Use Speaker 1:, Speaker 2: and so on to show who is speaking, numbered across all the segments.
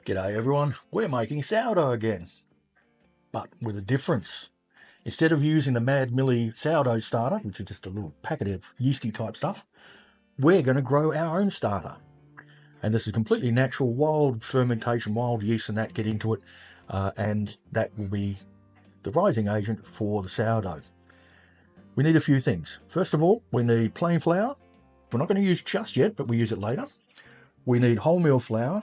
Speaker 1: G'day everyone, we're making sourdough again, but with a difference. Instead of using the Mad Millie sourdough starter, which is just a little packet of yeasty type stuff, we're going to grow our own starter. And this is completely natural, wild fermentation, wild yeast and that get into it, and that will be the rising agent for the sourdough. We need a few things. First of all, we need plain flour. We're not going to use just yet, but we use it later. We need wholemeal flour,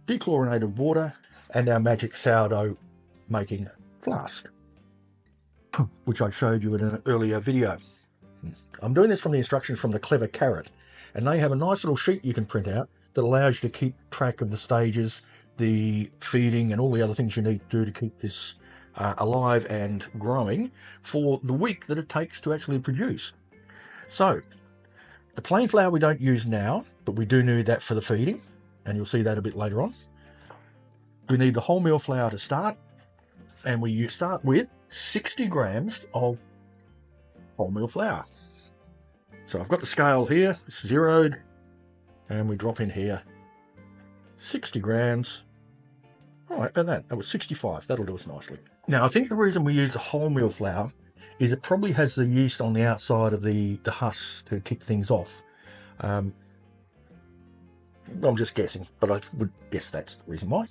Speaker 1: dechlorinated water, and our magic sourdough making flask, which I showed you in an earlier video. I'm doing this from the instructions from the Clever Carrot, and they have a nice little sheet you can print out that allows you to keep track of the stages, the feeding, and all the other things you need to do to keep this alive and growing for the week that it takes to actually produce. So, the plain flour we don't use now, but we do need that for the feeding, and you'll see that a bit later on. We need the wholemeal flour to start, and we start with 60 grams of wholemeal flour. So I've got the scale here, it's zeroed, and we drop in here 60 grams. All right, about that was 65. That'll do us nicely. Now, I think the reason we use the wholemeal flour is it probably has the yeast on the outside of the husks to kick things off. I'm just guessing, but I would guess that's the reason why.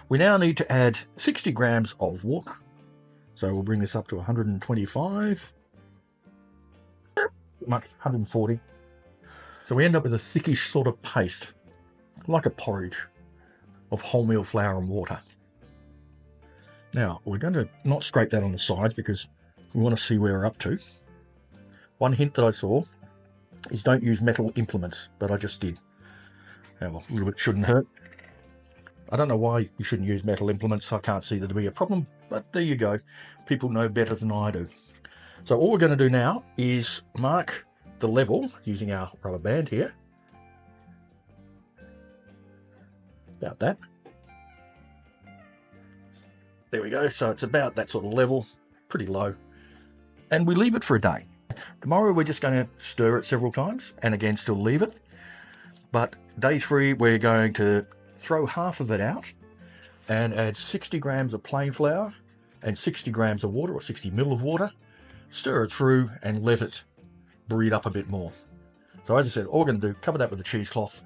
Speaker 1: We now need to add 60 grams of water. So we'll bring this up to 125, 140. So we end up with a thickish sort of paste, like a porridge of wholemeal flour and water. Now, we're going to not scrape that on the sides because we want to see where we're up to. One hint that I saw is don't use metal implements, but I just did. Well, a little bit shouldn't hurt. I don't know why you shouldn't use metal implements. I can't see there to be a problem, but there you go. People know better than I do. So all we're going to do now is mark the level using our rubber band here. About that. There we go. So it's about that sort of level, pretty low. And we leave it for a day. Tomorrow we're just going to stir it several times and again still leave it. But day 3, we're going to throw half of it out and add 60 grams of plain flour and 60 grams of water, or 60 ml of water, stir it through and let it breed up a bit more. So as I said, all we're going to do, cover that with a cheesecloth,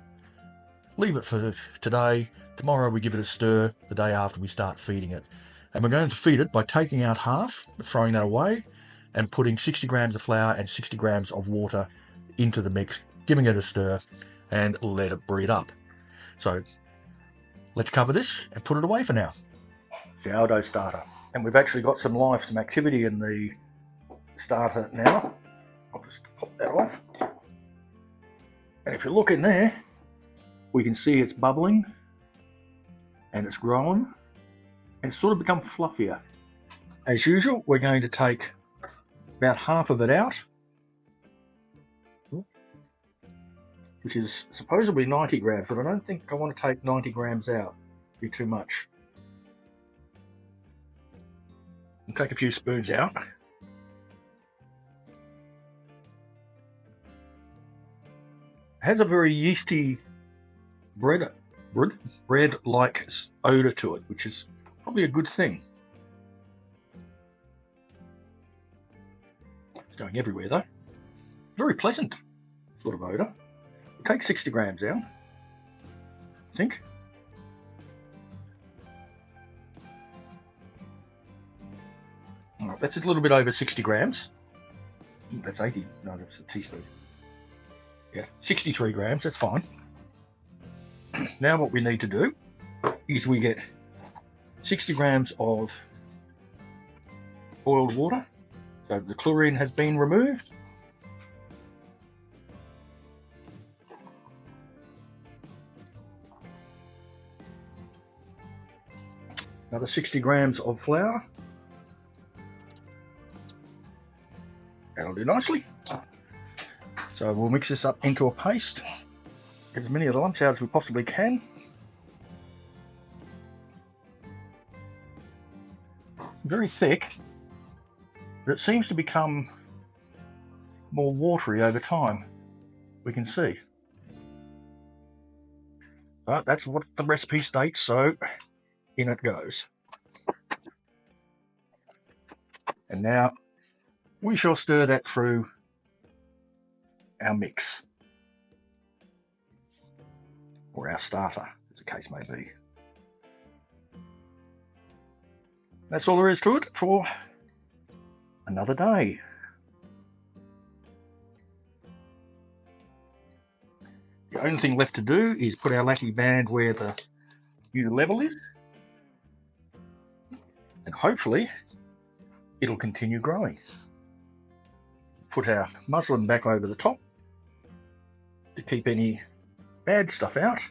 Speaker 1: leave it for today. Tomorrow we give it a stir the day after we start feeding it. And we're going to feed it by taking out half, throwing that away, and putting 60 grams of flour and 60 grams of water into the mix, giving it a stir, and let it breed up. So let's cover this and put it away for now. Sourdough starter. And we've actually got some life, some activity in the starter now. I'll just pop that off. And if you look in there, we can see it's bubbling and it's growing and it's sort of become fluffier. As usual, we're going to take about half of it out, which is supposedly 90 grams, but I don't think I want to take 90 grams out. It'd be too much. I'll take a few spoons out. It has a very yeasty bread-like odour to it, which is probably a good thing. It's going everywhere though. Very pleasant sort of odour. Take 60 grams out, I think. All right, that's a little bit over 60 grams. That's 80, no, that's a teaspoon. Yeah, 63 grams, that's fine. Now what we need to do is we get 60 grams of boiled water. So the chlorine has been removed. Another 60 grams of flour. That'll do nicely. So we'll mix this up into a paste. Get as many of the lumps out as we possibly can. It's very thick, but it seems to become more watery over time. We can see. But that's what the recipe states, so in it goes. And now we shall stir that through our mix, or our starter, as the case may be. That's all there is to it for another day. The only thing left to do is put our lacquey band where the new level is, and hopefully it'll continue growing. Put our muslin back over the top to keep any bad stuff out.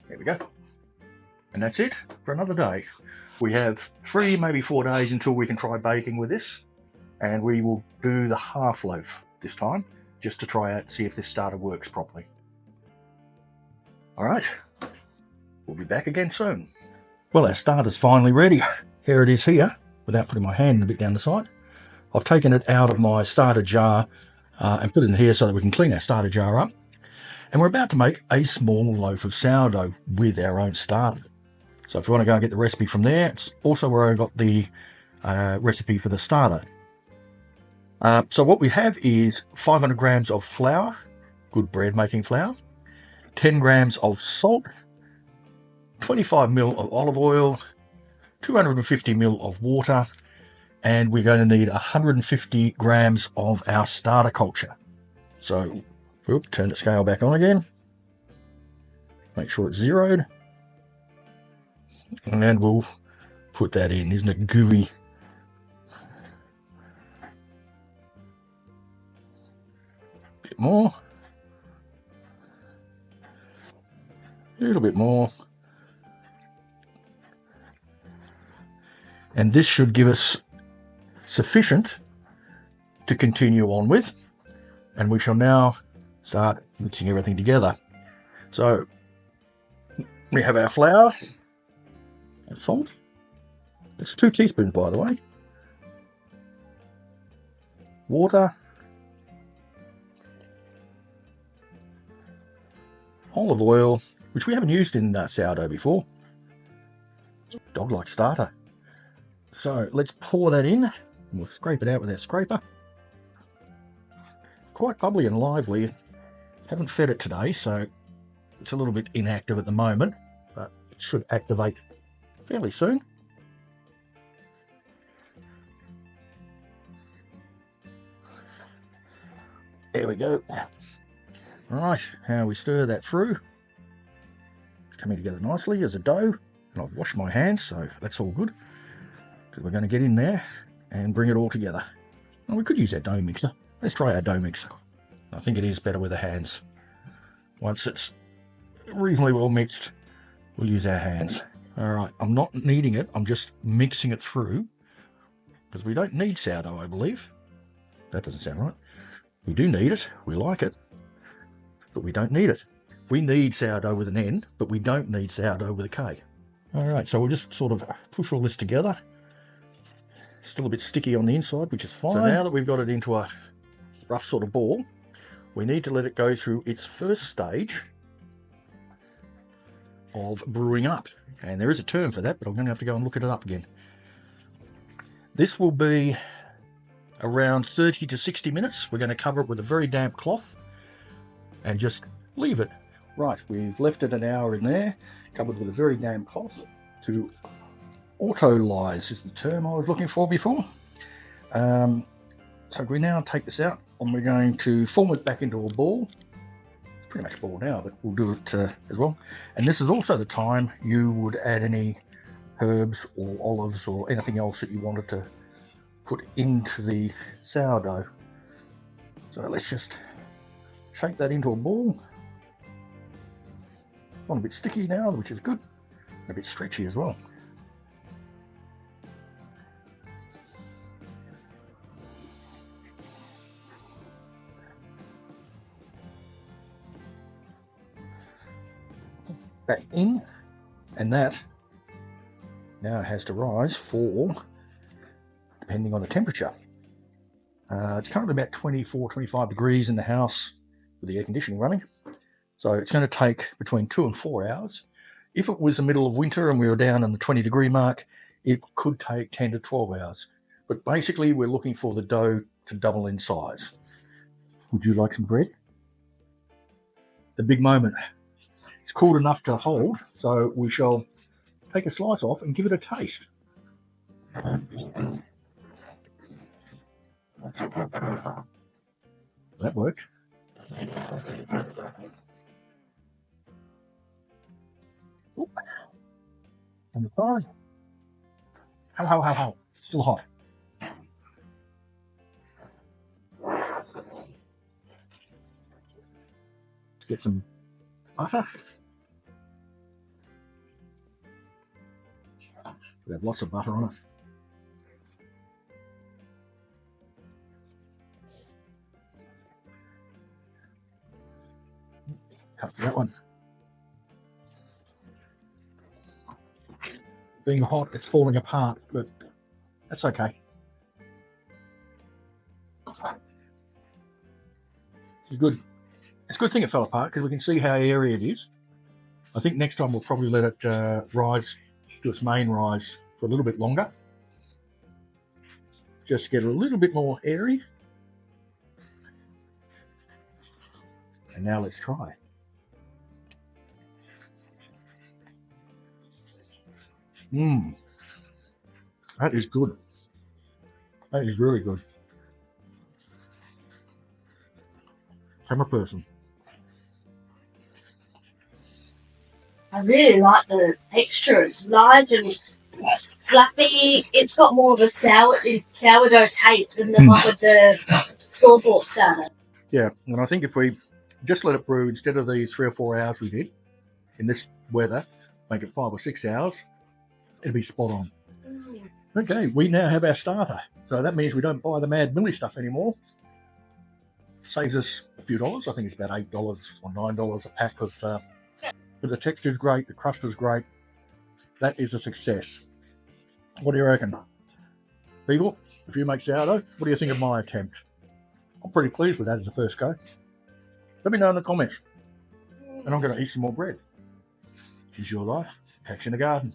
Speaker 1: There we go. And that's it for another day. We have 3, maybe 4 days until we can try baking with this. And we will do the half loaf this time, just to try out, see if this starter works properly. All right, we'll be back again soon. Well, our starter's finally ready. Here it is here, without putting my hand a bit down the side. I've taken it out of my starter jar and put it in here so that we can clean our starter jar up. And we're about to make a small loaf of sourdough with our own starter. So if you want to go and get the recipe from there, it's also where I got the recipe for the starter. So what we have is 500 grams of flour, good bread making flour, 10 grams of salt, 25 ml of olive oil, 250 ml of water, and we're going to need 150 grams of our starter culture. So, turn the scale back on again, make sure it's zeroed, and we'll put that in. Isn't it gooey? Bit more, a little bit more, and this should give us sufficient to continue on with, and we shall now start mixing everything together. So we have our flour and salt. It's 2 teaspoons, by the way. Water, olive oil, which we haven't used in sourdough before. Dog-like starter. So let's pour that in, and we'll scrape it out with our scraper. It's quite bubbly and lively. Haven't fed it today, so it's a little bit inactive at the moment, but it should activate fairly soon. There we go. Right, how we stir that through. It's coming together nicely as a dough, and I've washed my hands, so that's all good, because we're going to get in there and bring it all together. Well, we could use our dough mixer. Let's try our dough mixer. I think it is better with the hands. Once it's reasonably well mixed, we'll use our hands. All right, I'm not kneading it, I'm just mixing it through, because we don't need sourdough, I believe. That doesn't sound right. We do need it, we like it, but we don't need it. We need sourdough with an N, but we don't need sourdough with a K. All right, so we'll just sort of push all this together. Still a bit sticky on the inside, which is fine. So now that we've got it into a rough sort of ball, we need to let it go through its first stage of brewing up. And there is a term for that, but I'm going to have to go and look it up again. This will be around 30 to 60 minutes. We're going to cover it with a very damp cloth and just leave it. Right, we've left it an hour in there, covered with a very damp cloth to autolyse is the term I was looking for before. So we now take this out and we're going to form it back into a ball. It's pretty much ball now, but we'll do it as well. And this is also the time you would add any herbs or olives or anything else that you wanted to put into the sourdough. So let's just shake that into a ball. It's a bit sticky now, which is good, and a bit stretchy as well. Back in, and that now has to rise for, depending on the temperature, It's currently about 24, 25 degrees in the house with the air conditioning running. So it's going to take between 2 and 4 hours. If it was the middle of winter and we were down in the 20 degree mark, it could take 10 to 12 hours. But basically, we're looking for the dough to double in size. Would you like some bread? The big moment. It's cooled enough to hold, so we shall take a slice off and give it a taste. That worked. Oop. And the side. How. Still hot. Let's get some butter. We have lots of butter on it. Cut that one. Being hot, it's falling apart, but that's okay. It's good. It's a good thing it fell apart because we can see how airy it is. I think next time we'll probably let it rise to its main rise for a little bit longer. Just get a little bit more airy. And now let's try. That is good. That is really good. Camera person.
Speaker 2: I really like the texture. It's light and fluffy. It's got more of a sourdough taste than the one with the store-bought starter.
Speaker 1: Yeah, and I think if we just let it brew instead of the 3 or 4 hours we did in this weather, make it 5 or 6 hours, it'll be spot on. Okay, we now have our starter. So that means we don't buy the Mad Millie stuff anymore. Saves us a few dollars. I think it's about $8 or $9 a pack of. But the texture's great, the crust is great. That is a success. What do you reckon? People, if you make sourdough, what do you think of my attempt? I'm pretty pleased with that as a first go. Let me know in the comments. And I'm going to eat some more bread. It's your life. Catch you in the garden.